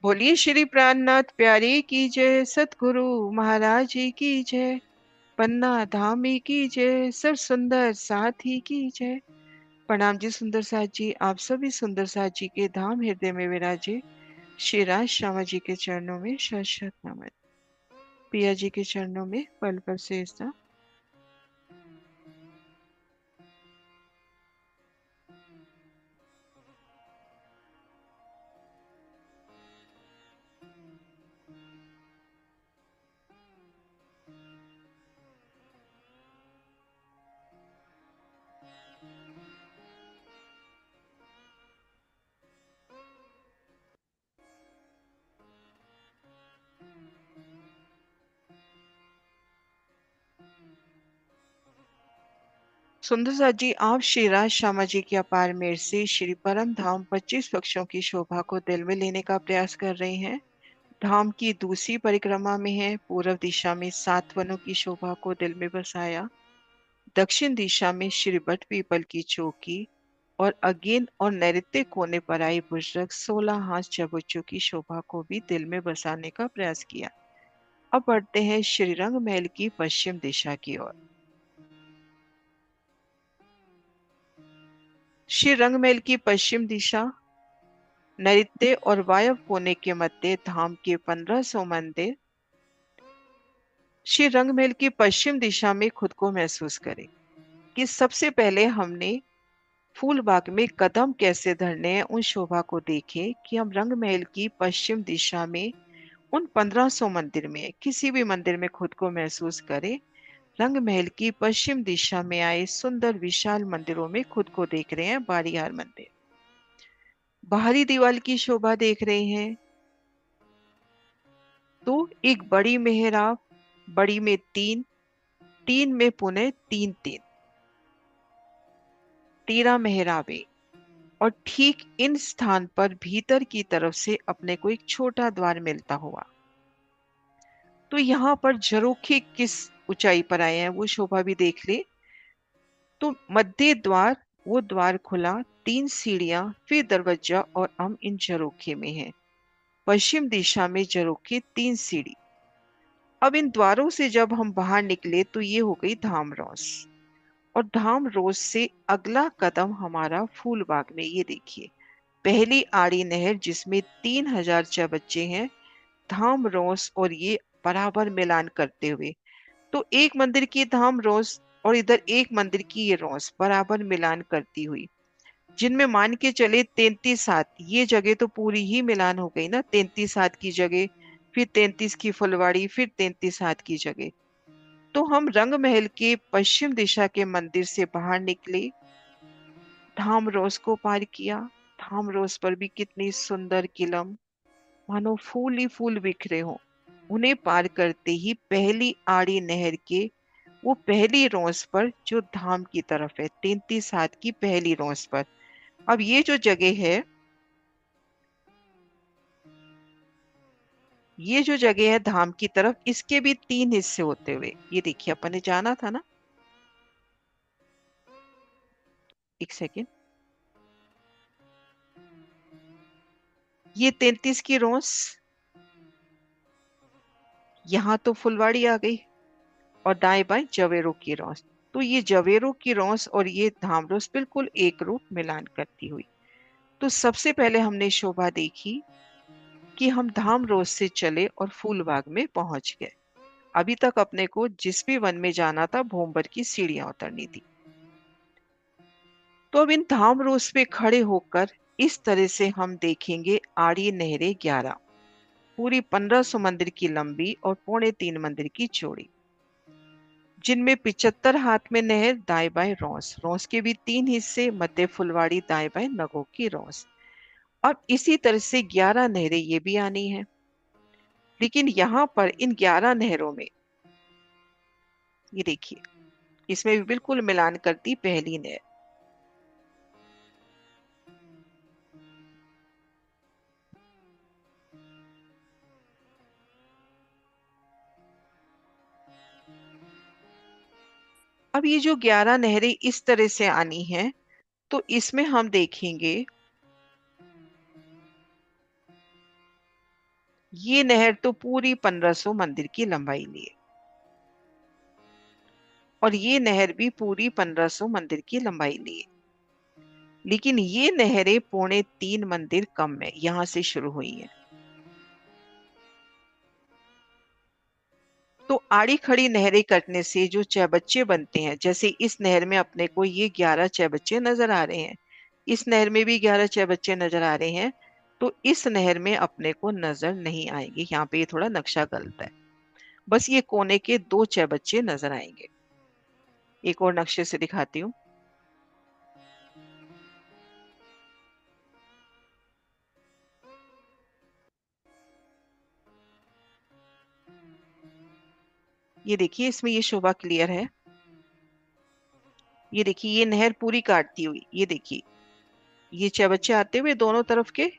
बोलिए श्री प्राणनाथ प्यारे की जय, सतगुरु महाराज जी की जय, पन्ना धामी की जय, सब सुंदर साथी की जय। प्रणाम जी सुंदर साथ जी, आप सभी सुंदर साथ जी के धाम हृदय में विराजे श्री राज श्यामा जी के चरणों में शत शत नमन। पिया जी के चरणों में पल पल सेजदा। सुंदर साथ जी, आप श्री राज श्यामा जी की अपार मेहर से श्री परम धाम 25 पक्षों की शोभा को दिल में लेने का प्रयास कर रहे हैं। धाम की दूसरी परिक्रमा में है। पूर्व दिशा में 7 वनों की शोभा को दिल में बसाया। दक्षिण दिशा में श्री बट पीपल की चौकी और अगेन और नैऋत्य कोने पर आई बुजुर्ग 16 हाथ चबूतरों की शोभा को भी दिल में बसाने का प्रयास किया। अब बढ़ते हैं श्री रंग महल की पश्चिम दिशा की ओर। श्री रंग महल की पश्चिम दिशा नैऋत्य और वायव्य कोने के मध्य धाम के 1500 मंदिर। श्री रंग महल की पश्चिम दिशा में खुद को महसूस करें कि सबसे पहले हमने फूल बाग में कदम कैसे धरने हैं। उन शोभा को देखें कि हम रंग महल की पश्चिम दिशा में उन 1500 मंदिर में किसी भी मंदिर में खुद को महसूस करें। रंग महल की पश्चिम दिशा में आए सुंदर विशाल मंदिरों में खुद को देख रहे हैं। बारीहार मंदिर, बाहरी दीवार की शोभा देख रहे हैं तो एक बड़ी मेहराब, बड़ी में 3, 3 में पुनः 3 3 13 मेहराबें। और ठीक इन स्थान पर भीतर की तरफ से अपने को एक छोटा द्वार मिलता हुआ। तो यहाँ पर झरोखे किस ऊंचाई पर आए हैं वो शोभा भी देख ले। तो मध्य द्वार, वो द्वार खुला, 3 सीढ़ियां, फिर दरवाजा और हम इन झरोखे में हैं। पश्चिम दिशा में झरोखे, 3 सीढ़ी। अब इन द्वारों से जब हम बाहर निकले तो ये हो गई धाम रोस। और धाम रोस से अगला कदम हमारा फूल बाग में। ये देखिए, पहली आड़ी नहर जिसमें 3000 बच्चे हैं। धाम रोस और ये बराबर मिलान करते हुए। तो एक मंदिर की धाम रोस और इधर एक मंदिर की ये रोस बराबर मिलान करती हुई, जिनमें मान के चले 33 हाथ। ये जगह तो पूरी ही मिलान हो गई ना, 33 हाथ की जगह, फिर 33 की फुलवाड़ी, फिर 33 हाथ की जगह। तो हम रंग महल के पश्चिम दिशा के मंदिर से बाहर निकले, धाम रोस को पार किया। धाम रोस पर भी कितनी सुंदर किलम, मानो फूल ही फूल बिखरे हों। उन्हें पार करते ही पहली आड़ी नहर के वो पहली रोस पर जो धाम की तरफ है, 33 हाथ की पहली रोस पर। अब ये जो जगह है, ये जो जगह है धाम की तरफ, इसके भी 3 हिस्से होते हुए, ये देखिए अपन ने जाना था ना। एक सेकेंड, ये 33 की रोस, यहाँ तो फुलवाड़ी आ गई और दाएं बाएं जवेरों की रोस। तो ये जवेरों की रोस और ये धाम रोस बिल्कुल एक रूप मिलान करती हुई। तो सबसे पहले हमने शोभा देखी कि हम धाम रोस से चले और फूलबाग में पहुंच गए। अभी तक अपने को जिस भी वन में जाना था, भोंबर की सीढ़ियां उतरनी थी। तो अब इन धाम रोस पे खड़े होकर इस तरह से हम देखेंगे आड़ी नहरें 11, पूरी 1500 मंदिर की लंबी और 3.25 मंदिर की चौड़ी, जिनमें 75 हाथ में नहर, दाएं बाएं रोस। रोस के भी 3 हिस्से, मध्य फुलवाड़ी, दाएं बाएं नगों की रोस। अब इसी तरह से 11 नहरें ये भी आनी है। लेकिन यहाँ पर इन 11 नहरों में, ये देखिए, इसमें भी बिल्कुल मिलान करती पहली नहर। अब ये जो 11 नहरें इस तरह से आनी है, तो इसमें हम देखेंगे ये नहर तो पूरी 1500 मंदिर की लंबाई लिए, और ये नहर भी पूरी 1500 मंदिर की लंबाई लिए। लेकिन ये नहरें 3.25 मंदिर कम में यहां से शुरू हुई हैं। तो आड़ी खड़ी नहरें कटने से जो चैबच्चे बनते हैं, जैसे इस नहर में अपने को ये 11 चैबच्चे नजर आ रहे हैं, इस नहर में भी 11 चैबच्चे नजर आ रहे हैं, तो इस नहर में अपने को नजर नहीं आएंगे। यहाँ पे ये थोड़ा नक्शा गलत है, बस ये कोने के 2 चैबच्चे नजर आएंगे। एक और नक्शे से दिखाती हूँ। ये देखिए, इसमें ये शोभा क्लियर है। ये देखिए, ये नहर पूरी काटती हुई, ये देखिए ये चैबच्चे आते हुए दोनों तरफ के,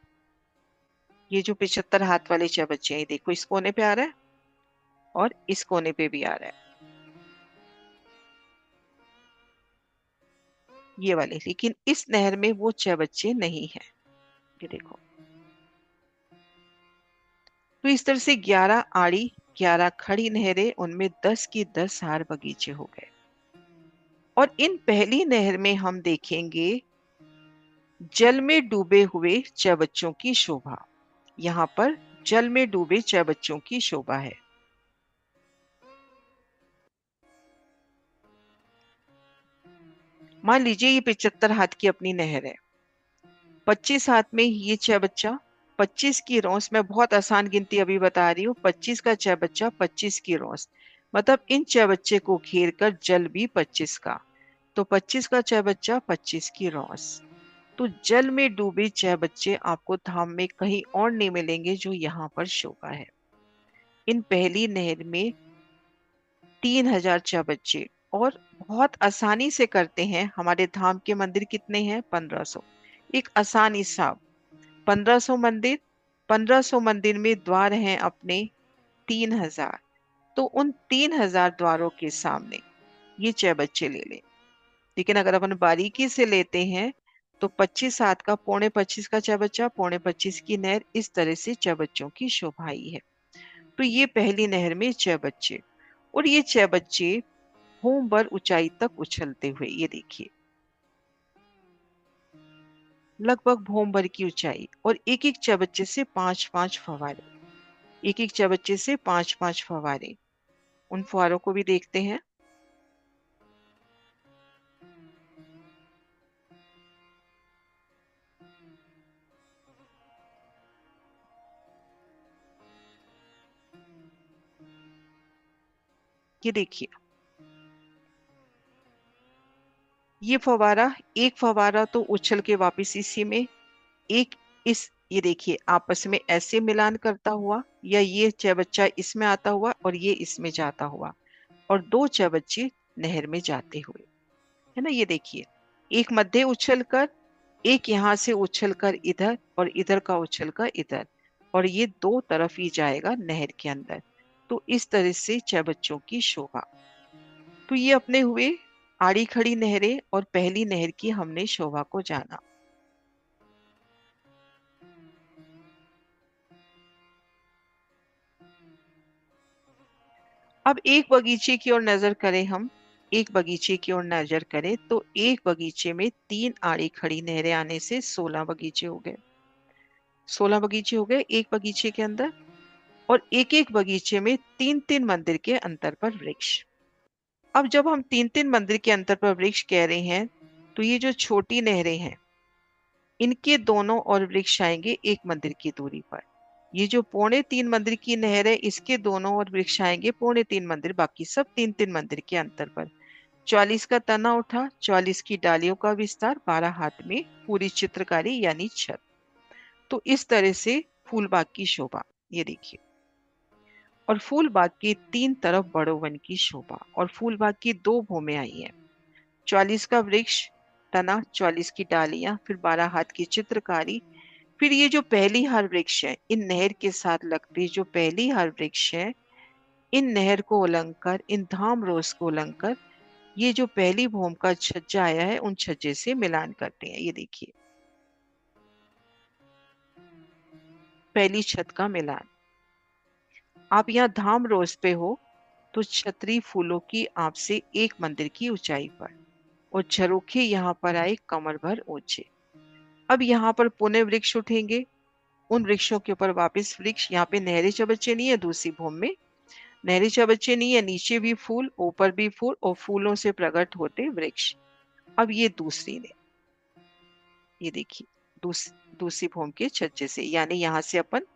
ये जो 75 हाथ वाले चैबच्चे हैं, ये देखो इस कोने पे आ रहा है और इस कोने पे भी आ रहा है, ये वाले। लेकिन इस नहर में वो चैबच्चे नहीं है, ये देखो। तो इस तरह से 11 आड़ी 11 खड़ी नहरें, उनमें 10 की 10 हार बगीचे हो गए। और इन पहली नहर में हम देखेंगे जल में डूबे हुए चैबच्चों की शोभा। यहाँ पर जल में डूबे चैबच्चों की शोभा है। मान लीजिए ये 75 हाथ की अपनी नहर है, 25 हाथ में ये चैबच्चा, 25 की रौस, मैं बहुत आसान गिनती अभी बता रही हूँ, 25 का चैबच्चा 25 की रौस, मतलब इन चैबच्चे को घेर कर जल भी 25 का, तो 25 का चैबच्चा 25 की रौस। तो जल में डूबे चैबच्चे आपको धाम में कहीं और नहीं मिलेंगे जो यहाँ पर शोभा है। इन पहली नहर में 3000 चैबच्चे, और बहुत आसानी से करते हैं। हमारे धाम के मंदिर कितने हैं? 1500। एक आसान हिसाब, 1500 मंदिर, 1500 मंदिर में द्वार हैं अपने 3000, तो उन 3000 द्वारों के सामने ये चैबच्चे ले लें। लेकिन अगर अपन बारीकी से लेते हैं तो 25 हाथ का 25.25 का चैबच्चा, 25.25 की नहर, इस तरह से चैबच्चों की शोभाई है। तो ये पहली नहर में चैबच्चे, और ये चैबच्चे होम भर ऊंचाई तक उछलते हुए, ये देखिए लगभग भौम भर की ऊंचाई, और एक एक चबच्चे से 5-5 फव्वारे, एक एक चबच्चे से 5-5 फव्वारे। उन फुहारों को भी देखते हैं। ये देखिए, ये फवारा, एक फवारा तो उछल के वापस इसी में, एक इस, ये देखिए आपस में ऐसे मिलान करता हुआ, या ये चबच्चा इसमें आता हुआ और ये इसमें जाता हुआ, और दो चबच्चे नहर में जाते हुए, है ना। ये देखिए, एक मध्य उछल कर, एक यहां से उछल कर इधर, और इधर का उछल कर इधर, और ये दो तरफ ही जाएगा नहर के अंदर। तो इस तरह से चबच्चों की शोभा। तो ये अपने हुए आड़ी खड़ी नहरें, और पहली नहर की हमने शोभा को जाना। अब एक बगीचे की ओर नजर करें हम, एक बगीचे की ओर नजर करें तो एक बगीचे में 3 आड़ी खड़ी नहरें आने से 16 बगीचे हो गए। 16 बगीचे हो गए एक बगीचे के अंदर, और एक एक बगीचे में 3-3 मंदिर के अंतर पर वृक्ष। अब जब हम 3-3 मंदिर के अंतर पर वृक्ष कह रहे हैं, तो ये जो छोटी नहरें हैं, इनके दोनों ओर वृक्ष आएंगे 1 मंदिर की दूरी पर। ये जो 3.25 मंदिर की नहर है, इसके दोनों ओर वृक्ष आएंगे 3.25 मंदिर, बाकी सब 3-3 मंदिर के अंतर पर। 44 का तना उठा, 44 की डालियों का विस्तार, 12 हाथ में पूरी चित्रकारी यानी छत। तो इस तरह से फूलबाग की शोभा, ये देखिए। और फूलबाग के 3 तरफ बड़ो वन की शोभा, और फूलबाग की 2 भूमें आई हैं। 44 का वृक्ष तना, 44 की डालियां, फिर 12 हाथ की चित्रकारी। फिर ये जो पहली हार वृक्ष है, इन नहर के साथ लगते जो पहली हार वृक्ष है, इन नहर को उलंघ कर, इन धाम रोज को उलंघ कर, ये जो पहली भूम का छज्जा आया है, उन छज्जे से मिलान करते हैं। ये देखिए, पहली छत का मिलान। आप यहाँ धाम रोज पे हो तो छतरी फूलों की आप से एक मंदिर की ऊंचाई पर, और झरोखे यहाँ पर आए कमर भर ऊंचे। अब यहाँ पर पुनः वृक्ष उठेंगे, उन वृक्षों के ऊपर वापस वृक्ष। यहाँ पे नहरी चबच्चे नहीं है दूसरी भूमि में, नहरी चबच्चे नहीं है, नीचे भी फूल ऊपर भी फूल और फूलों से प्रकट होते वृक्ष। अब ये दूसरी ने, ये देखिए दूसरी भूमि के छज्जे से, यानी यहाँ से अपन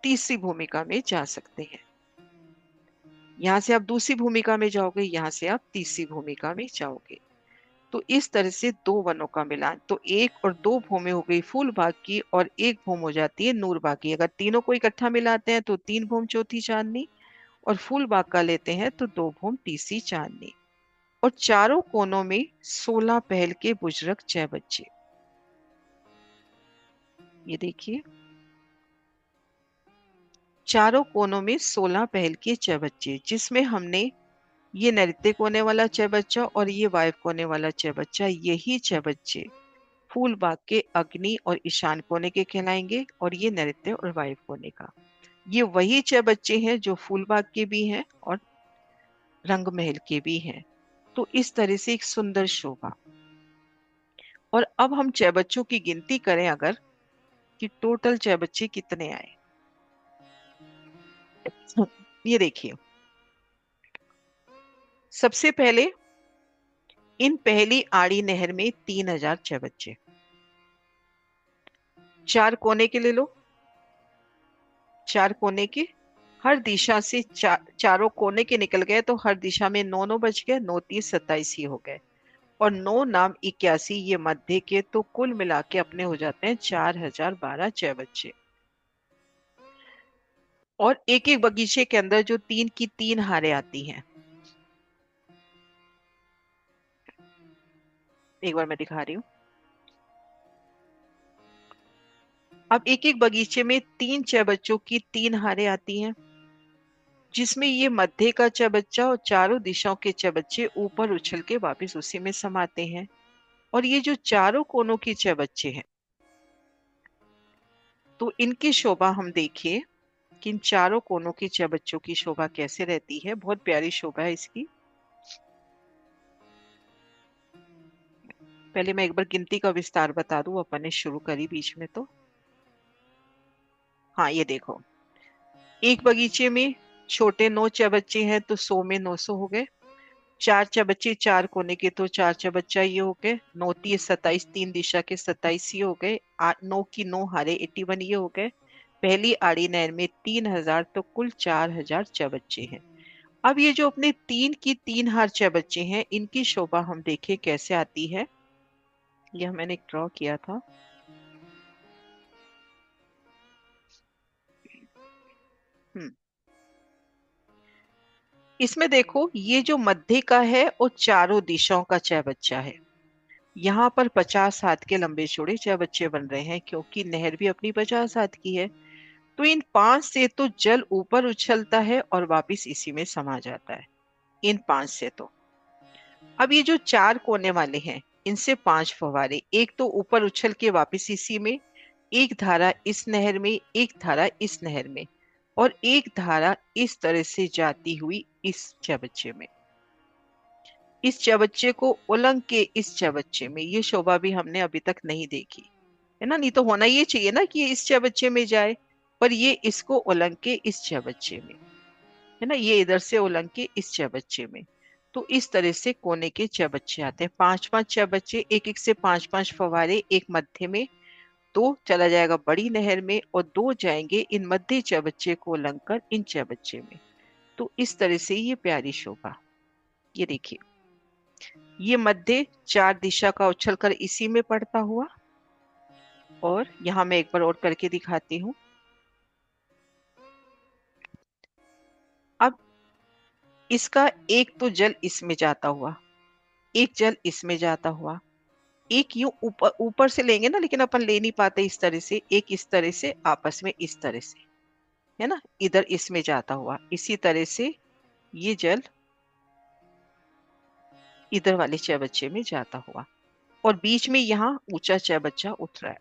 तीसरी भूमिका में जा सकते हैं। यहाँ से आप दूसरी भूमिका में जाओगे, यहाँ से आप तीसरी भूमिका में जाओगे। तो इस तरह से दो वनों का मिलान। तो एक और दो भूमि हो गई फूल बाग की, और एक भूमि हो जाती है नूर बाग की। अगर तीनों को इकट्ठा मिलाते हैं तो तीन भूमि चौथी चांदनी, और फूल बाग का लेते हैं तो दो भूमि तीसरी चांदनी। और चारों कोनों में 16 पहल के बुजुर्ग 6 बच्चे। ये देखिए, चारों कोनों में 16 पहल के 6 बच्चे, जिसमें हमने ये नृत्य कोने वाला 6 बच्चा और ये वायु कोने वाला 6 बच्चा, यही 6 बच्चे फूल बाग के अग्नि और ईशान कोने के कहलाएंगे, और ये नृत्य और वायु कोने का। ये वही 6 बच्चे हैं जो फूल बाग के भी हैं और रंग महल के भी हैं। तो इस तरह से एक सुंदर शोभा। और अब हम 6 बच्चों की गिनती करें अगर, कि टोटल 6 बच्चे कितने आए। ये देखिए, सबसे पहले इन पहली आड़ी नहर में 3006 बच्चे। 4 कोने के ले लो, 4 कोने के, हर दिशा से चारों कोने के निकल गए तो हर दिशा में 9 9 बच गए, 9 30 27 ही हो गए। और 9 नाम 81 ये मध्य के, तो कुल मिला के अपने हो जाते हैं 4012 6 बच्चे। और एक एक बगीचे के अंदर जो 3 की 3 हारें आती हैं, एक बार मैं दिखा रही हूँ। अब एक एक बगीचे में 3 6 बच्चों की 3 हारें आती हैं, जिसमें ये मध्य का 6 बच्चा और चारों दिशाओं के 6 बच्चे ऊपर उछल के वापस उसी में समाते हैं। और ये जो चारों कोनों के 6 बच्चे हैं, तो इनकी शोभा हम देखिए कि इन चारों कोनों के 6 बच्चों की शोभा कैसे रहती है। बहुत प्यारी शोभा है इसकी। पहले मैं एक बार गिनती का विस्तार बता दूं, अपन ने शुरू करी बीच में तो। हाँ, ये देखो, एक बगीचे में छोटे 9 बच्चे हैं तो 100 में 900 हो गए। 4 बच्चे 4 कोने के तो 4 बच्चा ये हो गए। 9 30 27, 3 दिशा के 27 ये हो गए। 9 की 9 हारे 81 ये हो गए। पहली आड़ी नहर में 3000 तो कुल 4000 बच्चे हैं। अब ये जो अपने 3 की 3 हार 6 बच्चे हैं, इनकी शोभा हम देखें कैसे आती है। यह मैंने एक ड्रॉ किया था। हम्म इसमें देखो, ये जो मध्य का है वो चारों दिशाओं का 6 बच्चा है। यहाँ पर 50 हाथ के लंबे चौड़े 6 बच्चे बन रहे हैं, क्योंकि नहर भी अपनी 50 हाथ की है। तो इन 5 से तो जल ऊपर उछलता है और वापिस इसी में समा जाता है, इन 5 से तो। अब ये जो 4 कोने वाले हैं, इनसे 5 फव्वारे, एक तो ऊपर उछल के वापिस इसी में, एक धारा इस नहर में, एक धारा इस नहर में, और एक धारा इस तरह से जाती हुई इस चबच्चे में। इस चबच्चे को उलंग के इस चबच्चे में, ये शोभा भी हमने अभी तक नहीं देखी है ना। नहीं तो होना ये चाहिए ना कि ये इस चबच्चे में जाए, पर ये इसको उलंग के इस चबच्चे में है ना, ये इधर से उलंग के इस चबच्चे में। तो इस तरह से कोने के 6 बच्चे आते हैं। 5 5 6 बच्चे, एक एक से 5 5 फवारे, एक मध्य में, दो चला जाएगा बड़ी नहर में, और दो जाएंगे इन मध्य 6 बच्चे को उलंग कर इन 6 बच्चे में। तो इस तरह से ये प्यारी शोभा। ये देखिए, ये मध्य 4 दिशा का उछल कर इसी में पड़ता हुआ। और यहां मैं एक बार और करके दिखाती हूँ। अब इसका एक तो जल इसमें जाता हुआ, एक जल इसमें जाता हुआ, एक यूं ऊपर ऊपर से लेंगे ना, लेकिन अपन ले नहीं पाते इस तरह से, एक इस तरह से आपस में इस तरह से, है ना, इधर इसमें जाता हुआ, इसी तरह से ये जल इधर वाले चौबच्चे में जाता हुआ, और बीच में यहाँ ऊंचा चौबच्चा उठ रहा है।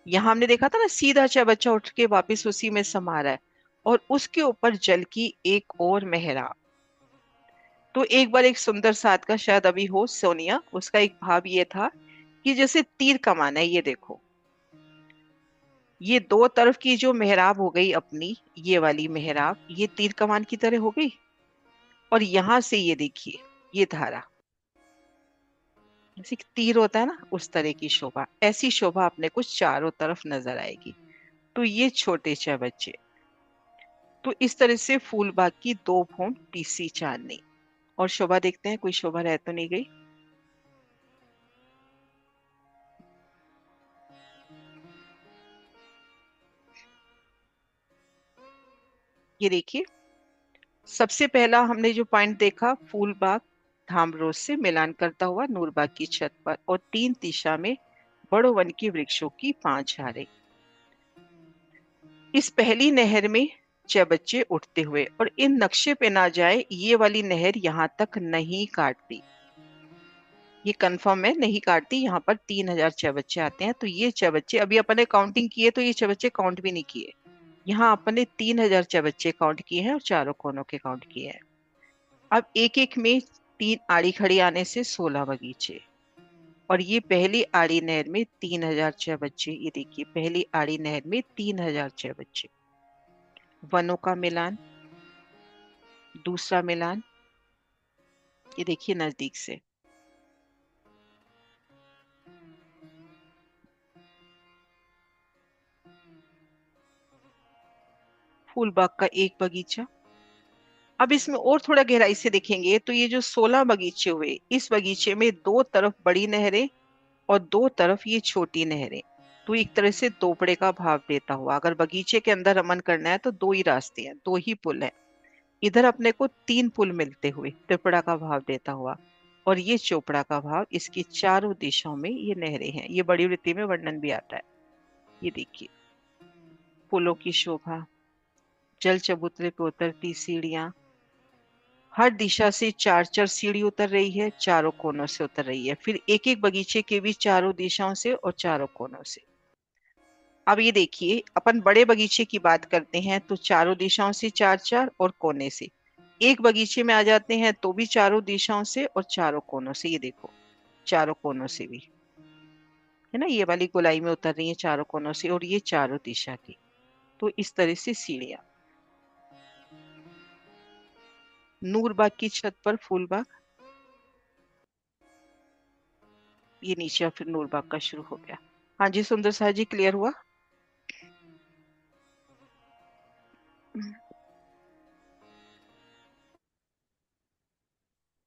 यहाँ हमने देखा था ना, सीधा चौबच्चा उठ के वापिस उसी में समा रहा है, और उसके ऊपर जल की एक और मेहराब। तो एक बार एक सुंदर साथ का, शायद अभी हो सोनिया, उसका एक भाव ये था कि जैसे तीर कमाना है, ये देखो, ये दो तरफ की जो मेहराब हो गई अपनी, ये वाली मेहराब, ये तीर कमान की तरह हो गई। और यहां से ये देखिए, ये धारा, जैसे कि तीर होता है ना, उस तरह की शोभा, ऐसी शोभा अपने को चारों तरफ नजर आएगी। तो ये छोटे छह बच्चे। तो इस तरह से फूलबाग की दो भूम तीसरी चांदनी। और शोभा देखते हैं, कोई शोभा रह तो नहीं गई। ये देखिए, सबसे पहला हमने जो पॉइंट देखा, फूलबाग धामरोज से मिलान करता हुआ नूरबाग की छत पर, और तीन दिशा में बड़ो वन की वृक्षों की पांच झाड़ें। इस पहली नहर में छह बच्चे उठते हुए, और इन नक्शे पे ना जाए, ये वाली नहर यहां तक नहीं काटती। ये कंफर्म है, नहीं काटती। यहाँ पर 3,000 छह बच्चे आते हैं। तो ये छह बच्चे अभी अपने काउंटिंग किए, तो ये छह बच्चे काउंट भी नहीं किए। यहाँ अपने 3,000 छह बच्चे काउंट किए हैं और चारों कोनों के काउंट किए हैं। अब एक एक में तीन आड़ी खड़ी आने से 16 बगीचे। और ये पहली आड़ी नहर में 3,000 छह बच्चे। ये देखिए, पहली आड़ी नहर में 3,000 छह बच्चे। वनों का मिलान, दूसरा मिलान, ये देखिए नजदीक से। फूलबाग का एक बगीचा। अब इसमें और थोड़ा गहराई से देखेंगे तो ये जो 16 बगीचे हुए, इस बगीचे में दो तरफ बड़ी नहरें और दो तरफ ये छोटी नहरें। तो एक तरह से दोपड़े का भाव देता हुआ, अगर बगीचे के अंदर रमन करना है तो दो ही रास्ते हैं, दो ही पुल हैं। इधर अपने को तीन पुल मिलते हुए त्रिपुरा का भाव देता हुआ, और ये चोपड़ा का भाव। इसकी चारों दिशाओं में ये नहरें हैं। ये बड़ी वृत्ति में वर्णन भी आता है। ये देखिए, पुलों की शोभा, जल चबूतरे पे उतरती सीढ़ियां, हर दिशा से चार चार सीढ़ी उतर रही है, चारों कोनों से उतर रही है। फिर एक एक बगीचे के भी चारों दिशाओं से और चारों कोनों से। अब ये देखिए, अपन बड़े बगीचे की बात करते हैं तो चारों दिशाओं से चार चार और कोने से। एक बगीचे में आ जाते हैं तो भी चारों दिशाओं से और चारों कोनों से। ये देखो, चारों कोनों से भी है ना, ये वाली गोलाई में उतर रही है चारों कोनों से, और ये चारों दिशा की। तो इस तरह से सीढ़ियां। नूरबाग की छत पर फूलबाग, ये नीचे, और फिर नूरबाग का शुरू हो गया। हाँ जी सुंदर साह जी, क्लियर हुआ?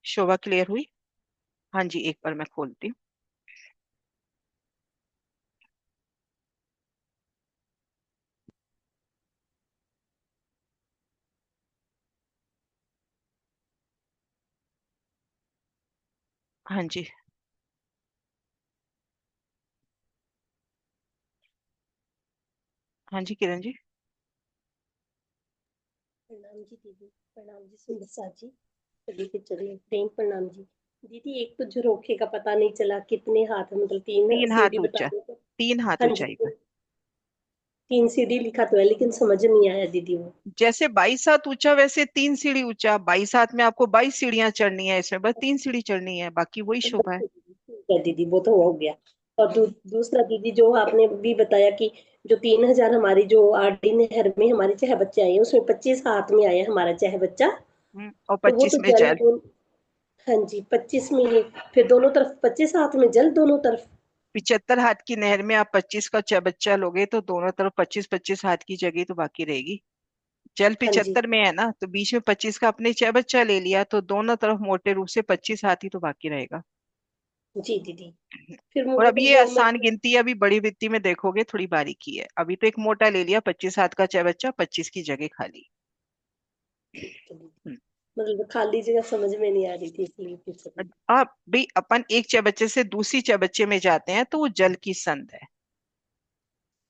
शोभा क्लियर हुई? हाँ जी, एक बार मैं खोलती हूँ। हाँ जी। हाँ जी किरण जी। प्रणाम जी दीदी। प्रणाम जी सुंदर जी। चलिए फिर चलिए, प्रेम प्रणाम जी। दीदी एक तो झरोखे का पता नहीं चला कितने हाथ, मतलब तीन 3 हाथ सीढ़ी ऊंचा, बताने को। 3 हाथ हाँ जी, ऊंचाई पर। 3 सीढ़ी लिखा तो है लेकिन समझ नहीं आया दीदी वो। जैसे 22 हाथ ऊंचा, वैसे 3 सीढ़ी ऊंचा। 22 हाथ में आपको 22 सीढ़ियां चढ़नी है, इसमें बस 3 सीढ़ी चढ़नी है, बाकी वही शोभा है। ठीक है दीदी, वो तो हो गया। और दूसरा दीदी, जो आपने भी बताया कि जो 3,000 हमारी जो आरडी नहर में हमारे चाहे बच्चे आए हैं, उसमें 25 हाथ में आया हमारा चाहे बच्चा। और तो वो 25 तो में जल जल। हाँ जी, 25 में ये, फिर दोनों तरफ 25 हाथ में जल दोनों तरफ। 75 हाथ की नहर में आप 25 का बच्चा लोगे तो दोनों तरफ 25-25 हाथ की जगह तो बाकी रहेगी। जल हाँ जी 75 में है ना, तो बीच में 25 का अपने बच्चा ले लिया, तो दोनों तरफ मोटे रूप से 25 हाथ ही तो बाकी रहेगा। जी दीदी। फिर और मुझे अब तो ये वो आसान मतलब, गिनती है, अभी बड़ी वृत्ति में देखोगे थोड़ी बारीकी है। अभी तो एक मोटा ले लिया, 25 हाथ का बच्चा, 25 की जगह खाली। ठीक है दीदी। हम्म। मतलब खाली जगह समझ में नहीं आ रही थी इसलिए पूछ रही थी। अब भाई अपन एक बच्चे से दूसरी बच्चे में जाते हैं तो वो जल की संध है।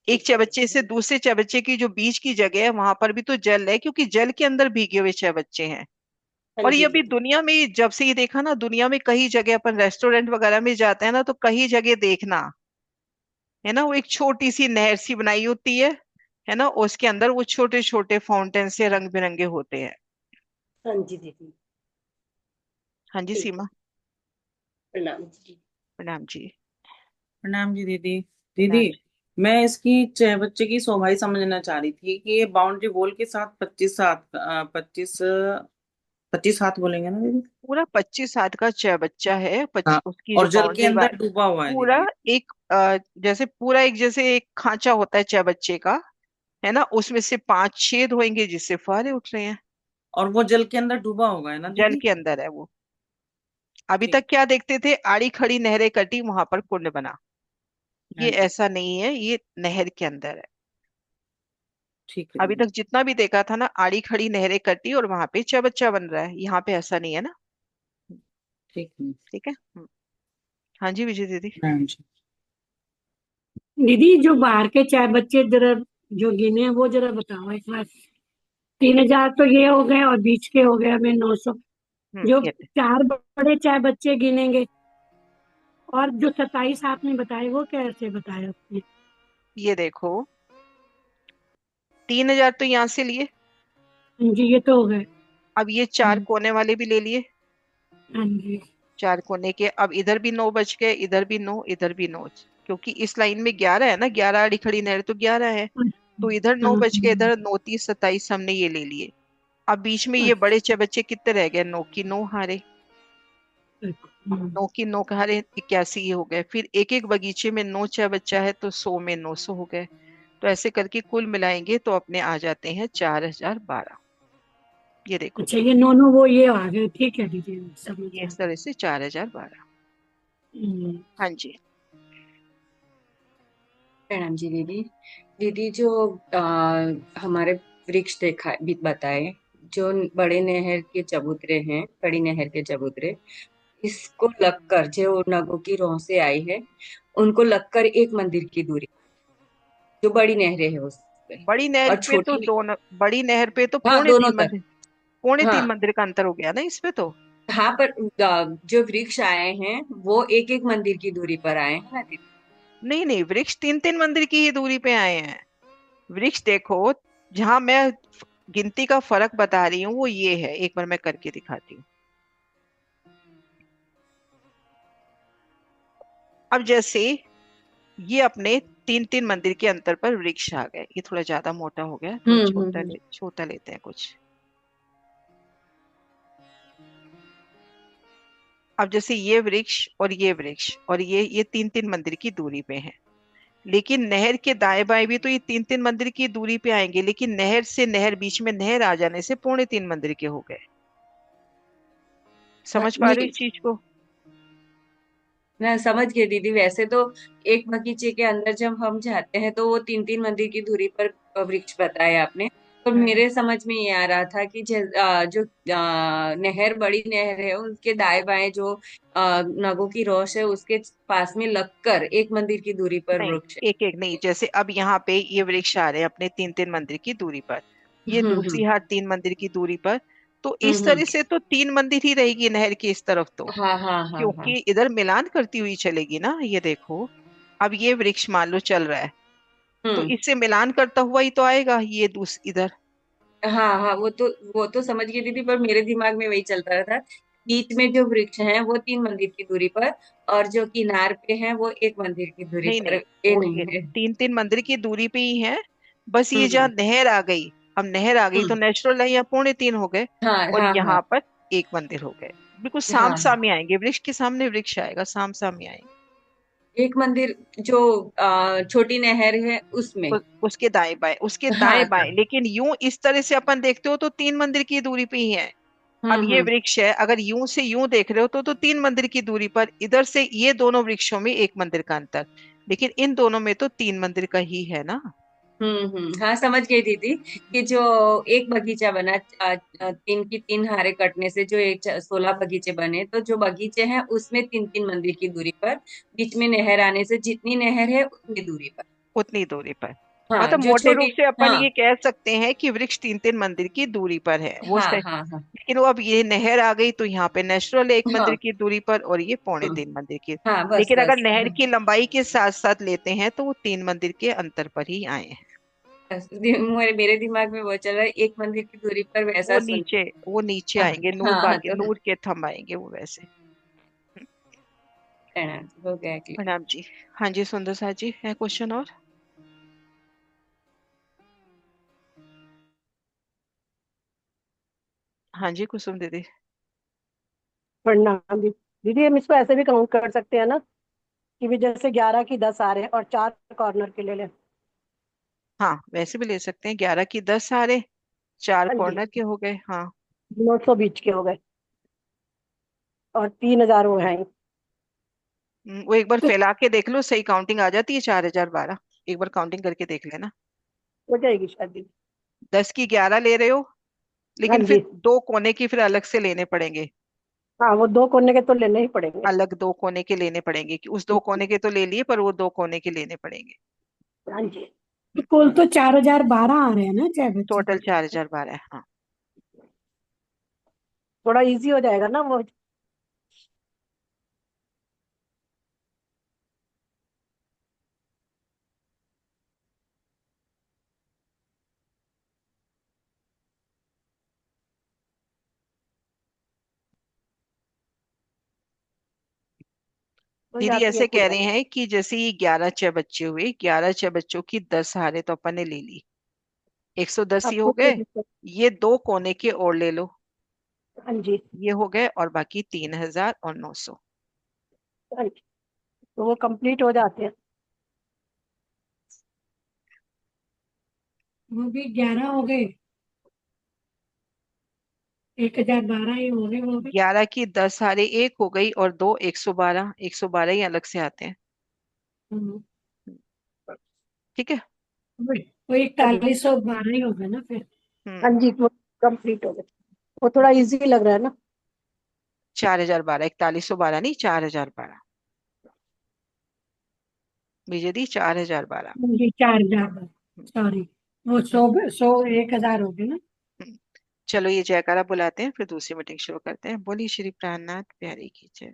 एक ठीक है बच्चे से दीदी। दूसरे बच्चे की जो बीच की जगह है, वहां पर भी तो जल है, क्योंकि जल के अंदर भीगे हुए बच्चे हैं। हाँ और ये जी अभी दीदी। दुनिया में, जब से ये देखा ना, दुनिया में कई जगह अपन रेस्टोरेंट वगैरह में जाते हैं ना, तो कई जगह देखना, है ना, वो एक छोटी सी नहर सी बनाई होती है, है ना, उसके अंदर वो छोटे छोटे फाउंटेन से रंग बिरंगे होते हैं। हाँ जी दीदी। हाँ जी ठीक है। सीमा। प्रणाम जी। प्रणाम जी। प्रणाम जी दीदी। दीदी, प्रणाम जी। मैं इसकी बच्चे की शोभाई समझना चाह रही थी कि ये बाउंड्री वॉल के साथ 25 हाथ, 25 हाथ बोलेंगे ना दीदी? पूरा 25 हाथ का बच्चा है, हाँ। उसकी जो और जल के बाउंड्री अंदर डूबा हुआ है पूरा दीदी। एक जैसे पूरा एक जैसे एक खांचा होता है बच्चे का, है ना, उसमें से 5 छेद होंगे जिससे फुहारे उठ रहे हैं। और वो जल के अंदर डूबा होगा है ना जल दीदी? के अंदर है वो। अभी ठीक। तक क्या देखते थे, आड़ी खड़ी नहरें कटी वहां पर कुंड बना। हाँ ये जी। ऐसा नहीं है, ये नहर के अंदर है। ठीक है अभी दीदी। तक जितना भी देखा था ना, आड़ी खड़ी नहरें कटी और वहां पे बच्चा बन रहा है, यहाँ पे ऐसा नहीं है ना। ठीक है। ठीक है। हाँ जी विजय दीदी। हाँ जी। दीदी जो बाहर के चार बच्चे जरा जो गिने हैं वो जरा बताओ एक बार। 3,000 तो ये हो गए और बीच के हो गए हमें 900। जो ये चार बड़े चार बच्चे गिनेंगे और जो 27 आपने बताए वो कैसे बताए आपने? ये देखो, 3,000 तो यहाँ से लिए। हाँ जी, ये तो हो गए। अब ये 4 कोने वाले भी ले लिए। हाँ जी। 4 कोने के, अब इधर भी 9 बच गए, इधर भी 9, इधर भी 9। क्योंकि इस लाइन में 11 है ना, 11 आड़ी खड़ी नहर तो 11 है। तो इधर 9 हाँ, बच गए, इधर 9 30 27 हमने ये ले लिए। अब बीच में ये बड़े बच्चे कितने रह गए, 9 की 9 हारे। हाँ। 9 की 9 हारे 81 हो गए। फिर एक एक बगीचे में 9 बच्चा है तो 100 में 900 हो गए। तो ऐसे करके कुल मिलाएंगे तो अपने आ जाते हैं 4012। ये देखो, अच्छा, ये नोनो वो ये आ गए, ठीक है दीदी, समझ ये आ इस गए। तरह से 4012। हम्म। हाँ जी। प्रणाम जी दीदी। दीदी जो हमारे वृक्ष देखा भी बताए, जो बड़े नहर के चबूतरे हैं, बड़ी नहर के चबूतरे, इसको लगकर जो नगों की रौं से आई है, उनको लगकर एक मंदिर की दूरी, जो बड़ी नहरें है उस पे। बड़ी नहर और पे तो छोटी, दोनों, बड़ी नहर पे तो हाँ पौने दोनों 3 मंदिर, तरफ। पौने हाँ 3 मंदिर का अंतर हो गया ना इसमें तो। हाँ, पर जो वृक्ष आए हैं वो एक एक मंदिर की दूरी पर आए हैं ना दीदी? नहीं नहीं, वृक्ष 3 3 मंदिर की ही दूरी पे आए हैं। वृक्ष देखो, जहां मैं गिनती का फर्क बता रही हूँ वो ये है, एक बार मैं करके दिखाती हूँ। अब जैसे ये अपने 3 3 मंदिर के अंतर पर वृक्ष आ गए, ये थोड़ा ज्यादा मोटा हो गया, थोड़ा छोटा हम्म। छोटा लेते हैं कुछ। अब जैसे ये वृक्ष और ये वृक्ष और ये 3 3 मंदिर की दूरी पे हैं। लेकिन नहर के दाएं बाएं भी तो ये 3 3 मंदिर की दूरी पे आएंगे, लेकिन नहर से नहर, बीच में नहर आ जाने से पौने 3 मंदिर के हो गए। हाँ, समझ पा रहे हो नहीं, इस चीज को? मैं समझ गई दीदी। वैसे तो एक बगीचे के अंदर जब हम जाते हैं तो वो तीन तीन मंदिर की दूरी पर वृक्ष बताए आपने। तो हम्म मेरे समझ में ये आ रहा था कि जो नहर, बड़ी नहर है, उसके दाएं बाएं जो नगों की रोश है उसके पास में लगकर एक मंदिर की दूरी पर नहीं, वृक्ष है। एक एक नहीं, जैसे अब यहाँ पे ये वृक्ष आ रहे हैं अपने 3 3 मंदिर की दूरी पर, ये दूसरी हम्म। हाट 3 मंदिर की दूरी पर। तो इस हम्म। तरह से तो 3 मंदिर ही रहेगी नहर की इस तरफ तो, हाँ हाँ हाँ हाँ। क्योंकि इधर मिलान करती हुई चलेगी ना। ये देखो, अब ये वृक्ष मान लो चल रहा है, तो हम्म। इससे मिलान करता हुआ ही तो आएगा ये इधर। हाँ हाँ, वो तो समझ गई दीदी, पर मेरे दिमाग में वही चलता रहा था। बीच में जो वृक्ष हैं वो तीन मंदिर की दूरी पर, और जो किनार पे हैं वो एक मंदिर की दूरी नहीं पर। नहीं, ये वो नहीं ये है। 3 3 मंदिर की दूरी पे ही है। बस ये जहाँ हम्म। नहर आ गई, अब नहर आ गई तो हम्म। नेचुरल है, यहाँ पौने 3 हो गए। हाँ और हाँ हाँ यहाँ पर एक मंदिर हो गए। बिल्कुल साम हाँ हाँ। सामे आएंगे, वृक्ष के सामने वृक्ष आएगा, साम सामे आएंगे। एक मंदिर जो छोटी नहर है उसमें। उसके दाएं बाएं, उसके हाँ दाएं बाएं, हाँ। लेकिन यूं इस तरह से अपन देखते हो तो 3 मंदिर की दूरी पे ही है। अब ये हम्म। वृक्ष है, अगर यूं से यूं देख रहे हो तो 3 मंदिर की दूरी पर, इधर से ये दोनों वृक्षों में एक मंदिर का अंतर, लेकिन इन दोनों में तो 3 मंदिर का ही है ना। हाँ समझ गई दीदी। कि जो एक बगीचा बना, तीन की तीन हारे कटने से जो 16 बगीचे बने, तो जो बगीचे हैं उसमें तीन तीन मंदिर की दूरी पर, बीच में नहर आने से जितनी नहर है उतनी दूरी पर। उतनी दूरी पर, हाँ मतलब जो मोटे रूप छोटी। से अपन हाँ ये कह सकते हैं कि वृक्ष 3 3 मंदिर की दूरी पर है वो हाँ सही। हाँ हाँ लेकिन वो अब ये नहर आ गई तो यहाँ पे नेचुरल एक मंदिर हाँ की दूरी पर और ये पौने हाँ 3 मंदिर की। हाँ, बस लेकिन अगर बस नहर हाँ। की लंबाई के साथ साथ लेते हैं तो वो 3 मंदिर के अंतर पर ही आए हैं। मेरे दिमाग में वो चल रहा है, एक मंदिर की दूरी पर वैसा सुन। वो नीचे हाँ आएंगे, नूर हाँ, बागे, तो नूर के थंब आएंगे वो वैसे। प्रणाम, हो गया क्लियर। प्रणाम जी। हाँ जी सुंदर सा जी, है क्वेश्चन और? हाँ जी कुसुम दीदी। प्रणाम दीदी। दीदी हम इसको ऐसे भी काउंट कर सकते हैं ना, कि भी जैसे 11 की 10 आ रहे हैं और 4 कॉर्नर के ले लें। हाँ वैसे भी ले सकते हैं, 11 की 10 आ रहे, 4 हाँ जी, कॉर्नर के हो गए, हाँ। 900 बीच के हो गए और 3,000 वो हैं। वो एक बार तो फैला के देख लो, सही काउंटिंग आ जाती है 4012। एक बार काउंटिंग करके देख लेना। हो जाएगी शायद दीदी। 10 की 11 ले रहे हो, हाँ लेकिन जी। फिर दो कोने की फिर अलग से लेने पड़ेंगे। हाँ, वो 2 कोने के तो लेने ही पड़ेंगे। अलग दो कोने के लेने पड़ेंगे, कि उस दो कोने के तो ले लिए, पर वो दो कोने के लेने पड़ेंगे। हाँ जी। तो कुल तो 4,012 आ रहे हैं ना चाहे बच्चे टोटल के। 4012 है, हाँ। थोड़ा इजी हो जाएगा ना वो। हो दीदी जाती है ऐसे कह पूजा। रहे हैं कि जैसे ये 11 6 बच्चे हुए, 11 6 बच्चों की 10 हारे तो अपन ने ले ली, 110 ही हो आपको कोई गए। दिक्कत? ये दो कोने के और ले लो, हाँ जी। ये हो गए, और बाकी 3000 और 900। हाँ जी, तो वो कंप्लीट हो जाते हैं। वो भी 11 हो गए, 1,012 ही हो गए वो भी। 11 की 10 हारे एक हो गई, और दो 112, 112 ही अलग से आते हैं। हम्म, ठीक है। वो 4,112 ही हो गए ना फिर। हम्म। हाँ जी, वो कंप्लीट हो गए। वो थोड़ा इजी लग रहा है ना। 4012, 4112 नहीं, 4012। विजय दी 4012। हाँ जी, 4,000। सॉरी, वो 100 1,000 हो गए ना। चलो ये जयकारा बुलाते हैं, फिर दूसरी मीटिंग शुरू करते हैं। बोलिए श्री प्राणनाथ प्यारे की जय।